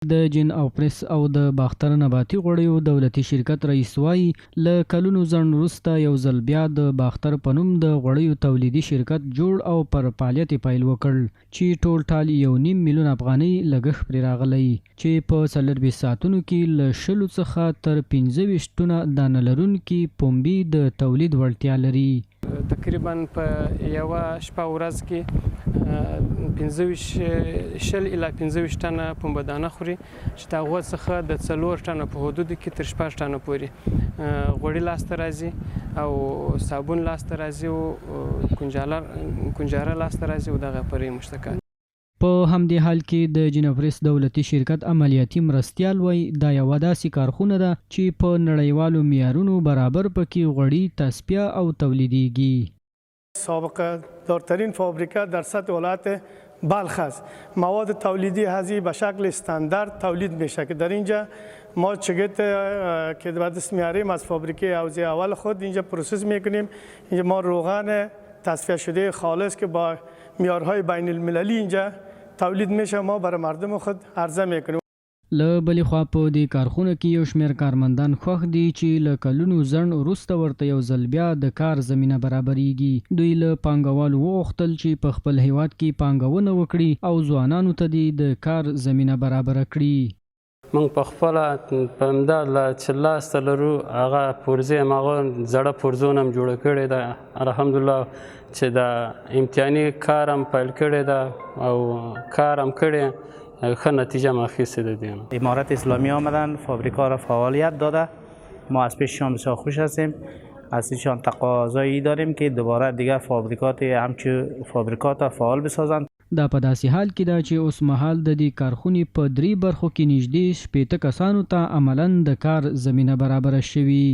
د جن او پریس او د باختر نباتي غوړیو دولتي شرکت رئیس وایي له کلونو ځنډ وروسته یو ځل بیا د باختر په نوم د غوړیو تولیدي شرکت جوړ او پر فعالیت یې پیل وکړ چې ټول ټال 1.5 میلیون افغانۍ لګښت پرې راغلی چې په 24 ساعتونو کې له 100 څخه تر 25 ټنه دانه لرونکي پنبې د تولید وړتیا لري. تقریبا په یوه شپه ورځ کې 15 الی 15 ټنه پنبه دانه خوري چې د هغو څخه د 4 ټنه په حدودو کې تر 6 ټنه پورې غوړي لاسته راځي او صابون لاسته راځي او کنجاره لاسته راځي او دغه پرې مشتقات. په همدې حال کې د جنپریس دولتي شرکت عملیاتي مرستیال وایي دا یوه داسې کارخونه ده چې په نړیوالو معیارونو برابر پکې غوړي تصفیه او تولیدیږي. سابقه دارترین فابریکه در سطح ولایت بلخ است. مواد تولیدی هذه به شکل استاندارد تولید میشه که در اینجا ما چگت که به دست میاریم از فابریکه حوزه اول خود اینجا پروسس میکنیم. اینجا ما روغن تصفیه شده خالص که با معیارهای بین المللی اینجا تولید میشه ما برای مردم خود عرضه میکنیم. له بلې خوا په دې کارخونه کې یو شمېر کارمندان خوښ دي چې له کلونو ځنډ وروسته ورته یو ځل بیا د کار زمینه برابریږي. دوی له پانګوالو وغوښتل چې په خپل هیواد کې پانګونه وکړي او ځوانانو ته دې د کار زمینه برابره کړي. موږ په خپله په همدا چې لاسته لرو هغه پرزې هماغه زړه پرزونه هم جوړه کړې ده. الحمدلله چې د امتحاني کار هم پیل کړی ده او کار هم کړی ښه نتیجه هم اخیستې ده. دیگه امارت اسلامی آمدن فابریکا را فعالیت داده. ما از پیششان بسیار خوش هستیم. از ایشان تقاضایی داریم که دوباره دیگه فابریکات همچون فابریکات فعال بسازند. دا په داسې حال کې ده چې اوس مهال د دې کارخونې په 3 برخو کې نږدې 60 کسانو ته عملاً د کار زمینه برابره شوې.